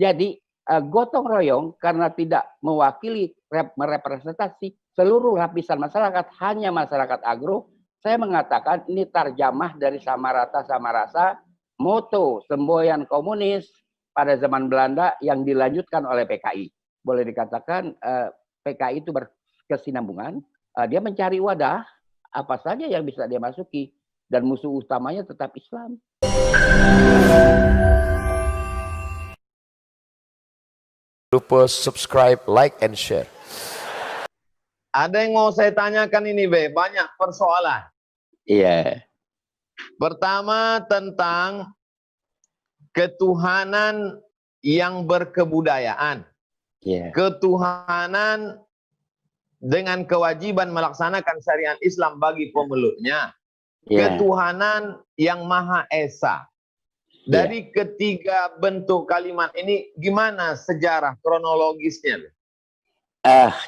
Jadi gotong royong karena tidak mewakili merepresentasi seluruh lapisan masyarakat, hanya masyarakat agro. Saya mengatakan ini tarjamah dari sama rata sama rasa, moto semboyan komunis pada zaman Belanda yang dilanjutkan oleh PKI. Boleh dikatakan PKI itu berkesinambungan. Dia mencari wadah apa saja yang bisa dia masuki, dan musuh utamanya tetap Islam. Lupa subscribe, like, and share. Ada yang mau saya tanyakan ini, Be. Banyak persoalan. Iya. Pertama tentang ketuhanan yang berkebudayaan. Iya. Ketuhanan dengan kewajiban melaksanakan syariat Islam bagi pemeluknya. Iya. Ketuhanan yang Maha Esa. Dari ketiga bentuk kalimat ini, gimana sejarah kronologisnya?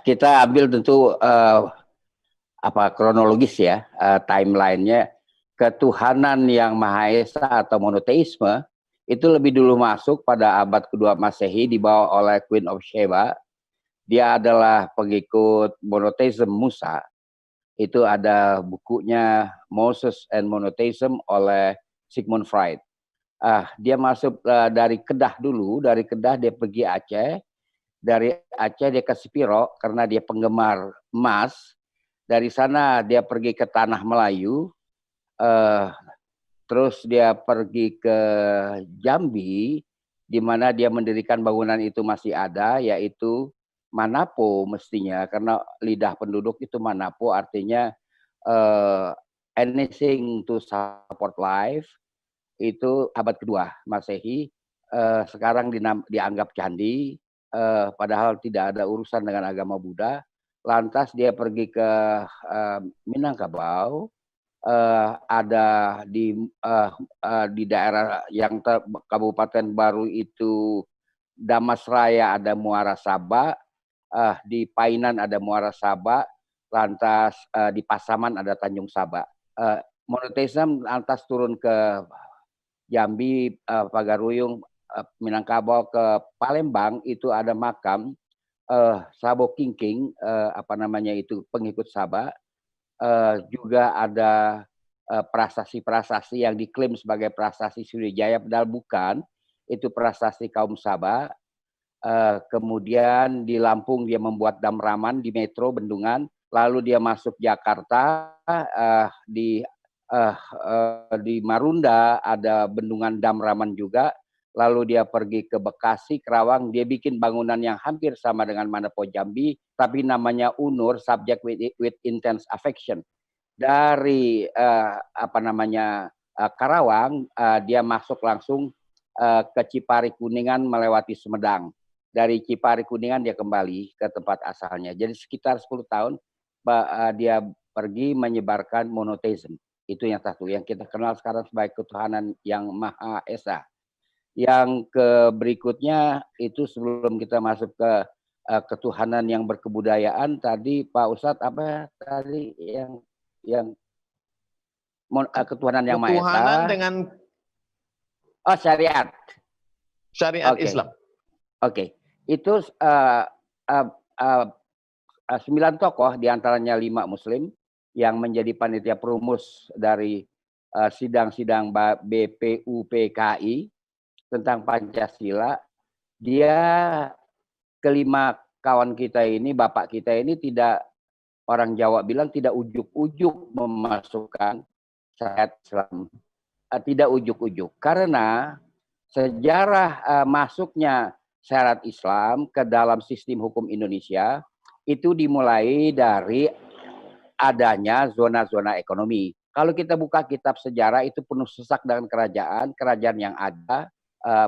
Kita ambil tentu kronologis ya, timelinenya. Ketuhanan yang Maha Esa atau monoteisme itu lebih dulu masuk pada abad kedua Masehi, dibawa oleh Queen of Sheba. Dia adalah pengikut monoteisme Musa. Itu ada bukunya Moses and Monotheism oleh Sigmund Freud. Dia masuk dari Kedah dulu, dari Kedah dia pergi Aceh, dari Aceh dia ke Sipiro karena dia penggemar emas, dari sana dia pergi ke Tanah Melayu, terus dia pergi ke Jambi, di mana dia mendirikan bangunan itu masih ada, yaitu Manapo mestinya, karena lidah penduduk itu Manapo, artinya anything to support life. Itu abad kedua Masehi, sekarang dianggap candi, padahal tidak ada urusan dengan agama Buddha. Lantas dia pergi ke Minangkabau, ada di daerah yang Kabupaten Baru itu Damasraya ada Muara Saba, di Painan ada Muara Saba, lantas di Pasaman ada Tanjung Saba. Monoteisme lantas turun ke Jambi, Pagaruyung, Minangkabau ke Palembang, itu ada makam Sabo Kingking, pengikut Saba. Juga ada prasasti-prasasti yang diklaim sebagai prasasti Sriwijaya, padahal bukan, itu prasasti kaum Saba. Kemudian di Lampung dia membuat Damraman di Metro Bendungan, lalu dia masuk Jakarta, di Marunda ada bendungan Damraman juga, lalu dia pergi ke Bekasi, Kerawang, dia bikin bangunan yang hampir sama dengan Manapo Jambi, tapi namanya Unur, subject with intense affection. Dari Karawang, dia masuk langsung ke Cipari Kuningan melewati Sumedang. Dari Cipari Kuningan dia kembali ke tempat asalnya. Jadi sekitar 10 tahun dia pergi menyebarkan monoteisme. Itu yang satu, yang kita kenal sekarang sebagai ketuhanan yang Maha Esa. Yang berikutnya itu sebelum kita masuk ke ketuhanan yang berkebudayaan, tadi Pak Ustadz apa tadi yang ketuhanan yang Maha Esa? Ketuhanan dengan syariat. Syariat Islam. Oke. Itu 9 tokoh, diantaranya 5 Muslim, yang menjadi panitia perumus dari sidang-sidang BPUPKI tentang Pancasila. Dia kelima kawan kita ini, bapak kita ini tidak, orang Jawa bilang tidak ujuk-ujuk memasukkan syariat Islam. Tidak ujuk-ujuk, karena sejarah masuknya syariat Islam ke dalam sistem hukum Indonesia itu dimulai dari adanya zona-zona ekonomi. Kalau kita buka kitab sejarah itu penuh sesak dengan kerajaan yang ada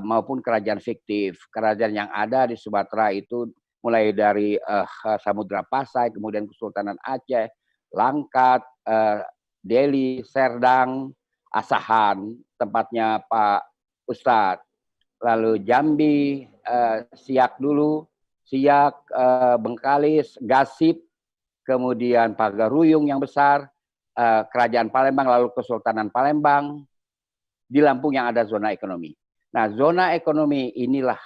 maupun kerajaan fiktif. Kerajaan yang ada di Sumatera itu mulai dari Samudra Pasai, kemudian Kesultanan Aceh, Langkat, Delhi, Serdang, Asahan, tempatnya Pak Ustadz. Lalu Jambi, Siak dulu, Bengkalis, Gasip, kemudian Pagaruyung yang besar, Kerajaan Palembang, lalu Kesultanan Palembang. Di Lampung yang ada zona ekonomi. Nah, zona ekonomi inilah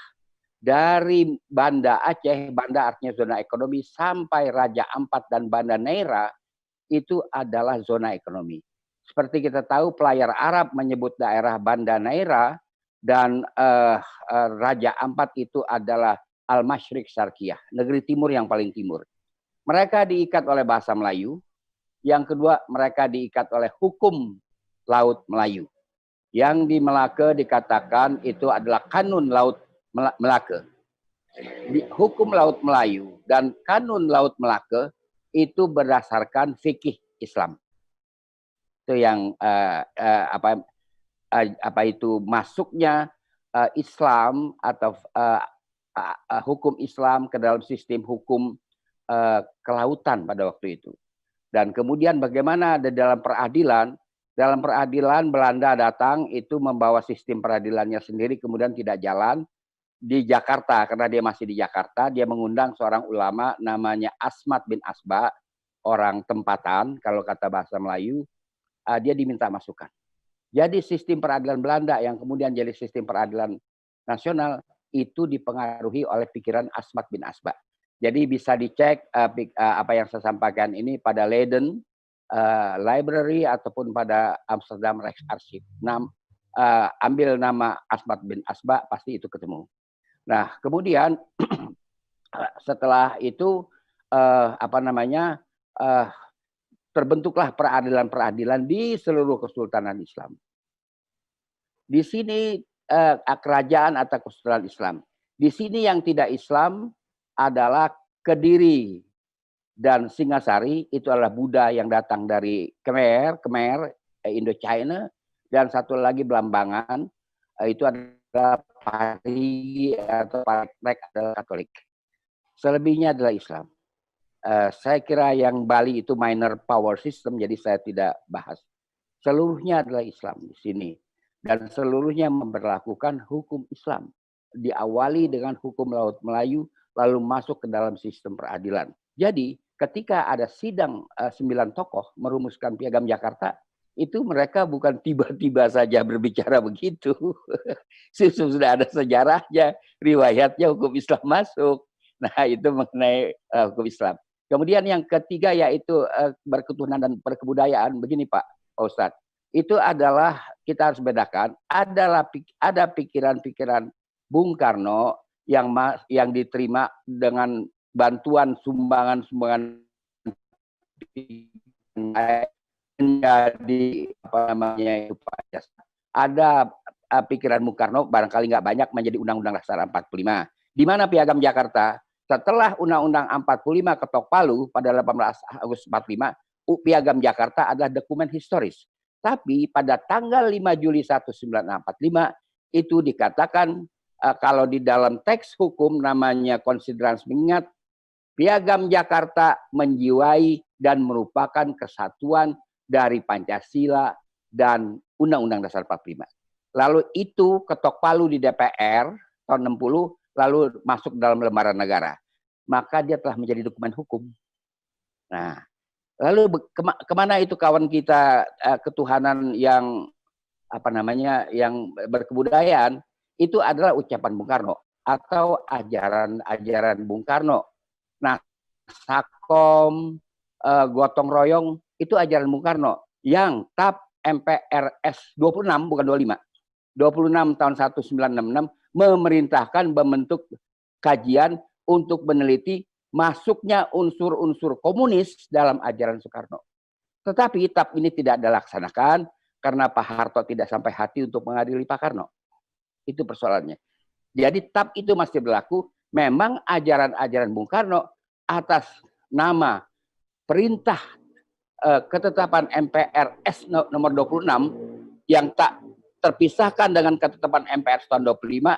dari Banda Aceh, Banda artinya zona ekonomi, sampai Raja Ampat dan Banda Neira itu adalah zona ekonomi. Seperti kita tahu, pelayar Arab menyebut daerah Banda Neira dan Raja Ampat itu adalah Al-Masyriq Syarqiyah, negeri timur yang paling timur. Mereka diikat oleh bahasa Melayu. Yang kedua, mereka diikat oleh hukum Laut Melayu. Yang di Melaka dikatakan itu adalah kanun Laut Melaka. Hukum Laut Melayu dan kanun Laut Melaka itu berdasarkan fikih Islam. Itu yang apa itu masuknya Islam atau hukum Islam ke dalam sistem hukum kelautan pada waktu itu. Dan kemudian bagaimana dalam peradilan Belanda datang itu membawa sistem peradilannya sendiri, kemudian tidak jalan. Di Jakarta, karena dia masih di Jakarta, dia mengundang seorang ulama namanya Asmat bin Asba, orang tempatan, kalau kata bahasa Melayu, dia diminta masukan. Jadi sistem peradilan Belanda yang kemudian jadi sistem peradilan nasional itu dipengaruhi oleh pikiran Asmat bin Asba. Jadi bisa dicek apa yang saya sampaikan ini pada Leiden Library ataupun pada Amsterdam Rijksarchief. Ambil nama Asmat bin Asba, pasti itu ketemu. Nah, kemudian setelah itu terbentuklah peradilan-peradilan di seluruh Kesultanan Islam. Di sini kerajaan atau Kesultanan Islam. Di sini yang tidak Islam adalah Kediri dan Singasari, itu adalah Buddha yang datang dari Khmer, Indochina, dan satu lagi Belambangan, itu adalah Parigi atau Parek adalah Katolik. Selebihnya adalah Islam. Saya kira yang Bali itu minor power system, jadi saya tidak bahas. Seluruhnya adalah Islam di sini. Dan seluruhnya memberlakukan hukum Islam. Diawali dengan hukum Laut Melayu, lalu masuk ke dalam sistem peradilan. Jadi ketika ada sidang 9 tokoh merumuskan Piagam Jakarta, itu mereka bukan tiba-tiba saja berbicara begitu. Sudah ada sejarahnya, riwayatnya, hukum Islam masuk. Nah, itu mengenai hukum Islam. Kemudian yang ketiga yaitu berketuhanan dan perkebudayaan. Begini Pak Ustadz, itu adalah kita harus bedakan, ada pikiran-pikiran Bung Karno yang diterima dengan bantuan sumbangan menjadi ada pikiran Bung Karno barangkali nggak banyak menjadi Undang-Undang Dasar 45. Di mana Piagam Jakarta setelah Undang-Undang 45 ketok palu pada 18 Agustus 45, Piagam Jakarta adalah dokumen historis. Tapi pada tanggal 5 Juli 1945 itu dikatakan kalau di dalam teks hukum namanya konsiderans mengingat Piagam Jakarta menjiwai dan merupakan kesatuan dari Pancasila dan Undang-Undang Dasar 45. Lalu itu ketok palu di DPR tahun 60, lalu masuk dalam lembaran negara. Maka dia telah menjadi dokumen hukum. Nah, lalu kemana itu kawan kita ketuhanan yang yang berkebudayaan? Itu adalah ucapan Bung Karno atau ajaran Bung Karno. Nah, Sakom, gotong royong itu ajaran Bung Karno yang TAP MPRS 26 bukan 25. 26 tahun 1966 memerintahkan membentuk kajian untuk meneliti masuknya unsur-unsur komunis dalam ajaran Soekarno. Tetapi TAP ini tidak dilaksanakan karena Pak Harto tidak sampai hati untuk mengadili Pak Karno. Itu persoalannya. Jadi TAP itu masih berlaku. Memang ajaran-ajaran Bung Karno atas nama perintah ketetapan MPRS nomor 26 yang tak terpisahkan dengan ketetapan MPR tahun 25,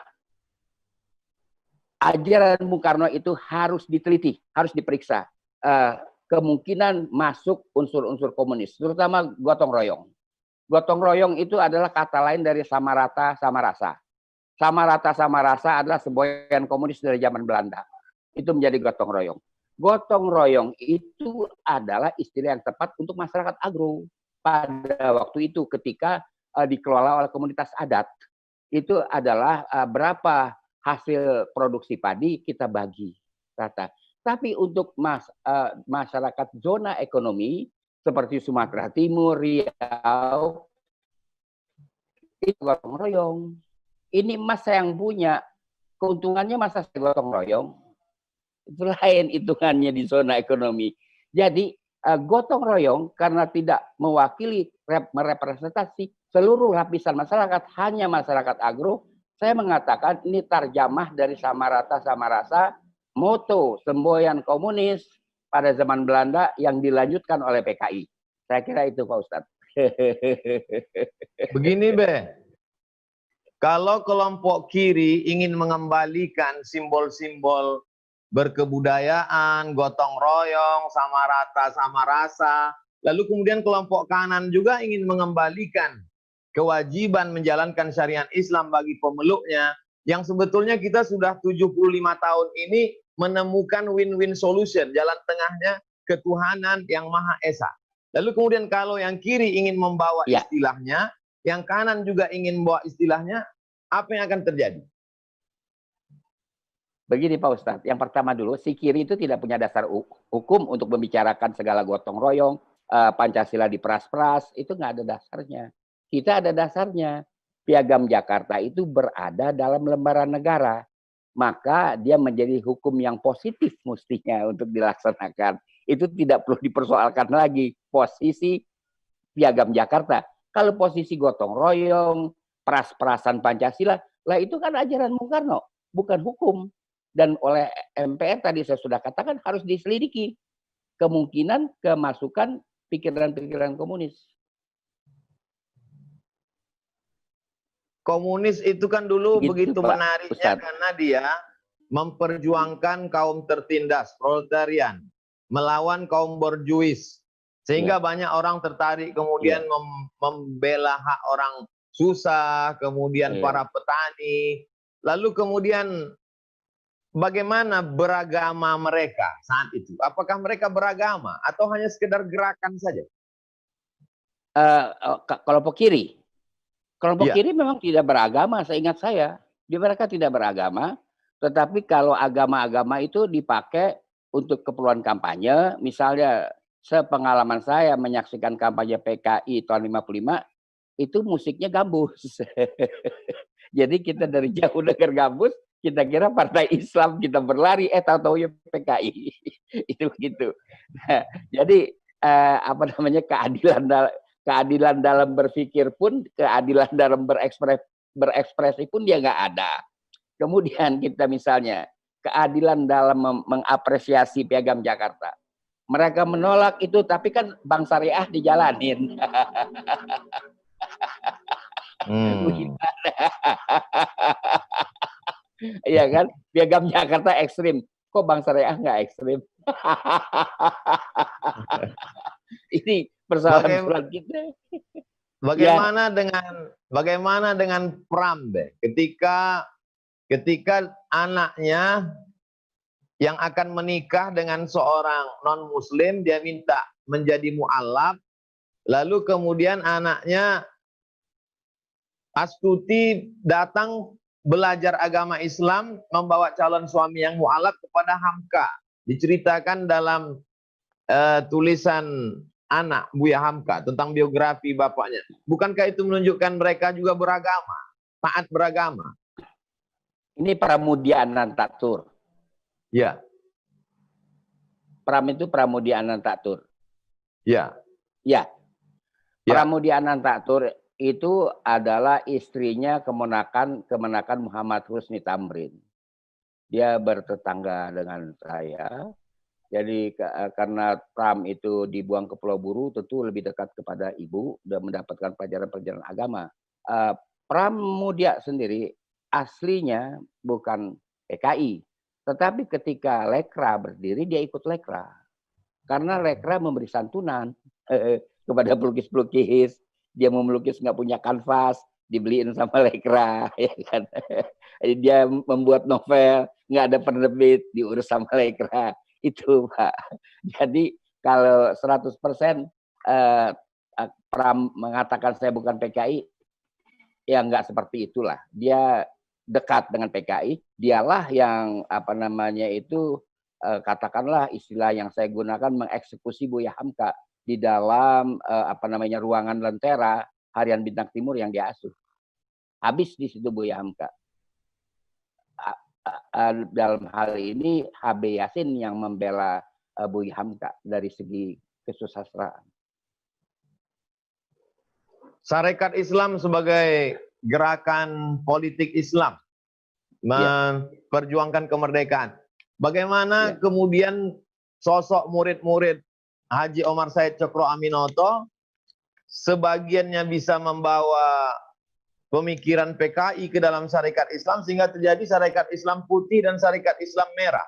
ajaran Bung Karno itu harus diteliti, harus diperiksa. Kemungkinan masuk unsur-unsur komunis, terutama gotong royong. Gotong royong itu adalah kata lain dari sama rata, sama rasa. Sama rata, sama rasa adalah semboyan komunis dari zaman Belanda. Itu menjadi gotong royong. Gotong royong itu adalah istilah yang tepat untuk masyarakat agro. Pada waktu itu ketika dikelola oleh komunitas adat. Itu adalah berapa hasil produksi padi kita bagi rata. Tapi untuk masyarakat zona ekonomi seperti Sumatera Timur, Riau, itu gotong royong. Ini Mas yang punya, keuntungannya masa saya gotong royong? Itu lain hitungannya di zona ekonomi. Jadi gotong royong karena tidak mewakili merepresentasi seluruh lapisan masyarakat, hanya masyarakat agro. Saya mengatakan ini tarjamah dari sama rata sama rasa, moto semboyan komunis pada zaman Belanda yang dilanjutkan oleh PKI. Saya kira itu Pak Ustadz. Begini Be, kalau kelompok kiri ingin mengembalikan simbol-simbol berkebudayaan, gotong royong, sama rata, sama rasa, lalu kemudian kelompok kanan juga ingin mengembalikan kewajiban menjalankan syariat Islam bagi pemeluknya, yang sebetulnya kita sudah 75 tahun ini menemukan win-win solution, jalan tengahnya ketuhanan yang Maha Esa. Lalu kemudian kalau yang kiri ingin membawa istilahnya, yang kanan juga ingin membawa istilahnya, apa yang akan terjadi? Begini Pak Ustadz, yang pertama dulu, si kiri itu tidak punya dasar hukum untuk membicarakan segala gotong royong, Pancasila diperas-peras, itu nggak ada dasarnya. Kita ada dasarnya. Piagam Jakarta itu berada dalam lembaran negara. Maka dia menjadi hukum yang positif mestinya untuk dilaksanakan. Itu tidak perlu dipersoalkan lagi posisi Piagam Jakarta. Kalau posisi gotong royong, peras-perasan Pancasila, lah itu kan ajaran Bung Karno, bukan hukum. Dan oleh MPR tadi saya sudah katakan harus diselidiki kemungkinan kemasukan pikiran-pikiran komunis. Komunis itu kan dulu gitu, begitu Pak, menariknya Ustadz, karena dia memperjuangkan kaum tertindas, proletarian, melawan kaum borjuis. Sehingga banyak orang tertarik kemudian membela hak orang susah, kemudian para petani. Lalu kemudian bagaimana beragama mereka saat itu? Apakah mereka beragama atau hanya sekedar gerakan saja? Kelompok kiri. Kelompok kiri memang tidak beragama, seingat saya. Mereka tidak beragama, tetapi kalau agama-agama itu dipakai untuk keperluan kampanye, misalnya sepengalaman saya menyaksikan kampanye PKI tahun 55, itu musiknya gambus. Jadi kita dari jauh dengar gambus, kita kira partai Islam, kita berlari, tahu-tahu ya PKI. Itu gitu. Nah, jadi apa namanya, keadilan dalam berpikir pun, keadilan dalam berekspresi pun dia nggak ada. Kemudian kita misalnya keadilan dalam mengapresiasi Piagam Jakarta. Mereka menolak itu, tapi kan Bank Syariah dijalanin. Iya kan? Piagam Jakarta ekstrim. Kok Bank Syariah nggak ekstrim? Ini persoalan kita. Bagaimana dengan Pram deh? Ketika anaknya yang akan menikah dengan seorang non-muslim, dia minta menjadi mu'alaf, lalu kemudian anaknya Astuti datang belajar agama Islam, membawa calon suami yang mu'alaf kepada Hamka. Diceritakan dalam tulisan anak Buya Hamka tentang biografi bapaknya. Bukankah itu menunjukkan mereka juga beragama, taat beragama? Ini Pramudia Anantatur. Ya. Pram itu Pramudia Anantatur. Ya. Ya. Pramudia Anantatur itu adalah istrinya kemenakan Muhammad Husni Tamrin. Dia bertetangga dengan saya. Jadi karena Pram itu dibuang ke Pulau Buru, tentu lebih dekat kepada ibu dan mendapatkan pelajaran-pelajaran agama. Pramudia sendiri aslinya bukan PKI, tetapi ketika Lekra berdiri dia ikut Lekra. Karena Lekra memberi santunan kepada pelukis-pelukis. Dia mau melukis nggak punya kanvas, dibeliin sama Lekra, ya kan? Dia membuat novel, nggak ada penerbit, diurus sama Lekra. Itu Pak. Jadi kalau 100% Pram mengatakan saya bukan PKI, ya nggak seperti itulah. Dia dekat dengan PKI, dialah yang apa namanya itu katakanlah istilah yang saya gunakan mengeksekusi Buya Hamka di dalam apa namanya ruangan Lentera Harian Bintang Timur yang dia asuh. Habis di situ Buya Hamka. Dalam hal ini HB Yasin yang membela Buya Hamka dari segi kesusastraan. Sarekat Islam sebagai gerakan politik Islam memperjuangkan kemerdekaan. Bagaimana kemudian sosok murid-murid Haji Omar Said Cokro Aminoto sebagiannya bisa membawa pemikiran PKI ke dalam Sarekat Islam sehingga terjadi Sarekat Islam putih dan Sarekat Islam merah?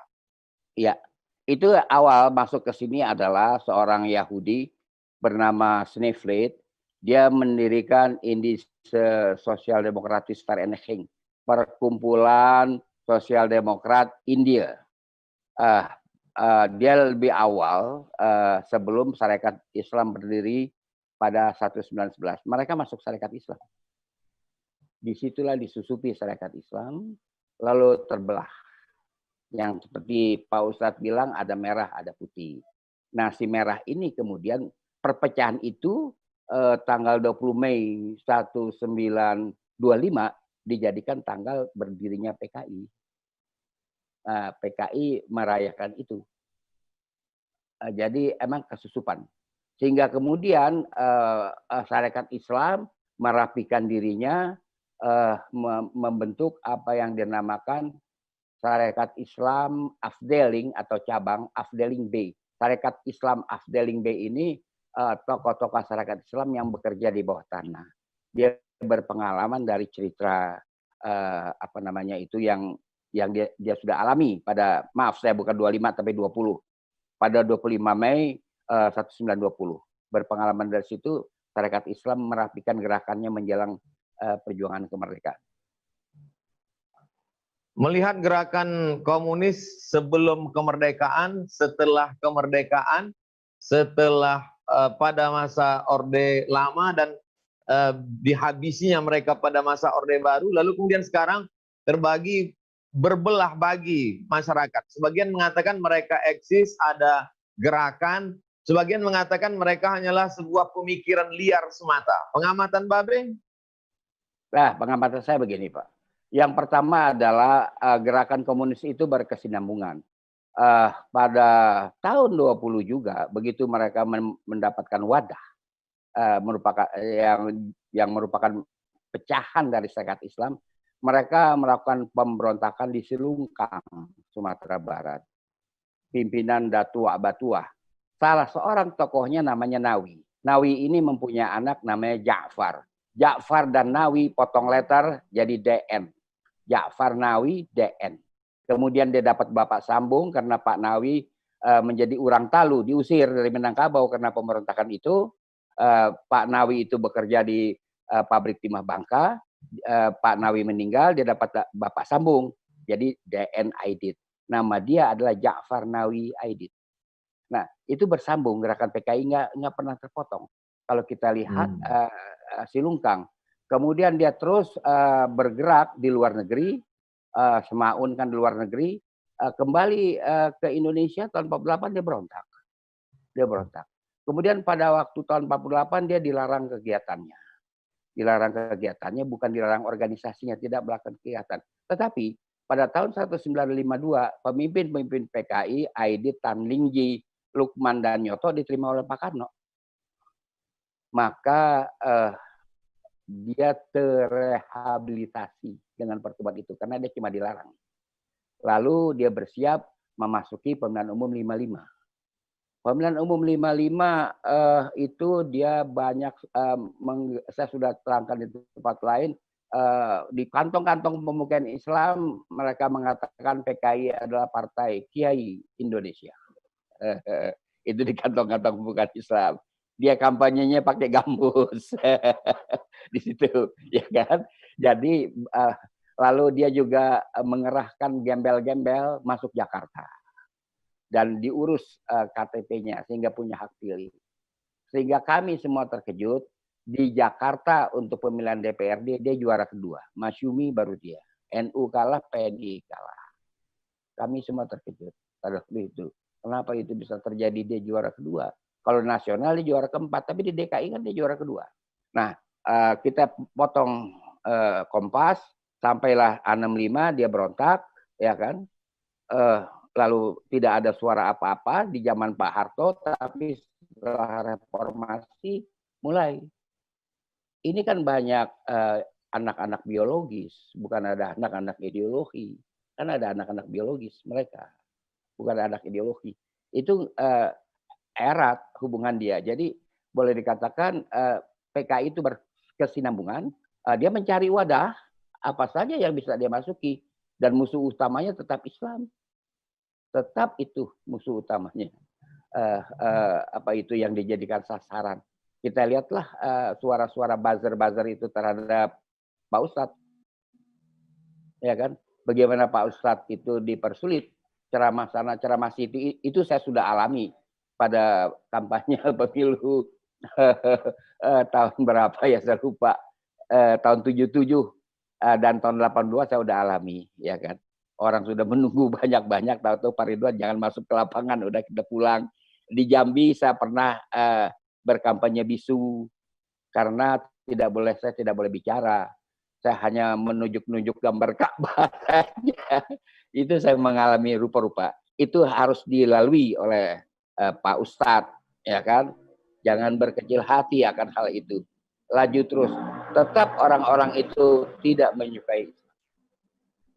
Iya, itu awal masuk ke sini adalah seorang Yahudi bernama Sneflet. Dia mendirikan Indische Sosial Demokratis Vereniging, perkumpulan sosial demokrat India. Dia lebih awal sebelum Sarekat Islam berdiri pada 1911. Mereka masuk Sarekat Islam. Disitulah disusupi Sarekat Islam, lalu terbelah. Yang seperti Pak Ustadz bilang ada merah, ada putih. Nah si merah ini kemudian perpecahan itu tanggal 20 Mei 1925 dijadikan tanggal berdirinya PKI. PKI merayakan itu. Jadi emang kesusupan. Sehingga kemudian Sarekat Islam merapikan dirinya, membentuk apa yang dinamakan Sarekat Islam Afdeling atau cabang Afdeling B. Sarekat Islam Afdeling B ini tokoh-tokoh Sarekat Islam yang bekerja di bawah tanah. Dia berpengalaman dari cerita apa namanya itu yang dia sudah alami pada, maaf saya bukan 25 tapi 20. Pada 25 Mei 1920. Berpengalaman dari situ Sarekat Islam merapikan gerakannya menjelang perjuangan kemerdekaan. Melihat gerakan komunis sebelum kemerdekaan, setelah kemerdekaan, setelah pada masa Orde Lama dan dihabisinya mereka pada masa Orde Baru, lalu kemudian sekarang terbagi, berbelah bagi masyarakat. Sebagian mengatakan mereka eksis, ada gerakan, sebagian mengatakan mereka hanyalah sebuah pemikiran liar semata. Pengamatan Babe? Nah, pengamatan saya begini Pak. Yang pertama adalah gerakan komunis itu berkesinambungan. Pada tahun 20 juga begitu mereka mendapatkan wadah merupakan yang merupakan pecahan dari Sarekat Islam, mereka melakukan pemberontakan di Silungkang, Sumatera Barat. Pimpinan Datua Batuah. Salah seorang tokohnya namanya Nawi. Nawi ini mempunyai anak namanya Ja'far. Ja'far dan Nawi potong letter jadi DN. Ja'far Nawi DN. Kemudian dia dapat Bapak Sambung karena Pak Nawi menjadi urang talu, diusir dari Minangkabau karena pemberontakan itu. Pak Nawi itu bekerja di pabrik timah Bangka. Pak Nawi meninggal, dia dapat Bapak Sambung. Jadi DN Aidit. Nama dia adalah Ja'far Nawi Aidit. Nah, itu bersambung, gerakan PKI nggak pernah terpotong. Kalau kita lihat Silungkang. Kemudian dia terus bergerak di luar negeri, Semaun kan di luar negeri, kembali ke Indonesia tahun 48 dia berontak. Dia berontak. Kemudian pada waktu tahun 48 dia dilarang kegiatannya. Dilarang kegiatannya, bukan dilarang organisasinya, tidak melakukan kegiatan. Tetapi pada tahun 1952, pemimpin-pemimpin PKI, Aidit, Tan Lingji, Lukman, dan Nyoto diterima oleh Pak Karno. Maka dia terrehabilitasi dengan pertemuan itu karena dia cuma dilarang. Lalu dia bersiap memasuki pemilihan umum 55. Pemilihan umum 55 itu dia banyak, saya sudah terangkan di tempat lain, di kantong-kantong pemukiman Islam mereka mengatakan PKI adalah partai Kiai Indonesia. Itu di kantong-kantong pemukiman Islam. Dia kampanyenya pakai gambus di situ, ya kan? Jadi lalu dia juga mengerahkan gembel-gembel masuk Jakarta dan diurus KTP-nya sehingga punya hak pilih. Sehingga kami semua terkejut di Jakarta untuk pemilihan DPRD dia juara kedua, Masyumi baru dia. NU kalah, PNI kalah. Kami semua terkejut pada waktu itu. Kenapa itu bisa terjadi, dia juara kedua? Kalau nasional dia juara keempat, tapi di DKI kan dia juara kedua. Nah, kita potong Kompas, sampailah A65, dia berontak, ya kan? Lalu tidak ada suara apa-apa di zaman Pak Harto, tapi setelah reformasi mulai. Ini kan banyak anak-anak biologis, bukan ada anak-anak ideologi. Kan ada anak-anak biologis mereka, bukan anak ideologi. Itu erat hubungan dia. Jadi boleh dikatakan PKI itu berkesinambungan. Dia mencari wadah apa saja yang bisa dia masuki, dan musuh utamanya tetap Islam. Tetap itu musuh utamanya. Apa itu yang dijadikan sasaran. Kita lihatlah suara-suara buzzer-buzzer itu terhadap Pak Ustadz. Ya kan? Bagaimana Pak Ustadz itu dipersulit. Ceramah sana, ceramah situ, itu saya sudah alami pada kampanye pemilu tahun berapa ya, saya lupa. Tahun 77 dan tahun 82 saya udah alami, ya kan. Orang sudah menunggu banyak-banyak, tahu-tahu Pak Ridwan jangan masuk ke lapangan, udah kita pulang. Di Jambi saya pernah berkampanye bisu karena saya tidak boleh bicara. Saya hanya menunjuk-nunjuk gambar Ka'bah saja. Itu saya mengalami rupa-rupa. Itu harus dilalui oleh Pak Ustadz, ya kan? Jangan berkecil hati akan hal itu. Laju terus. Tetap orang-orang itu tidak menyukai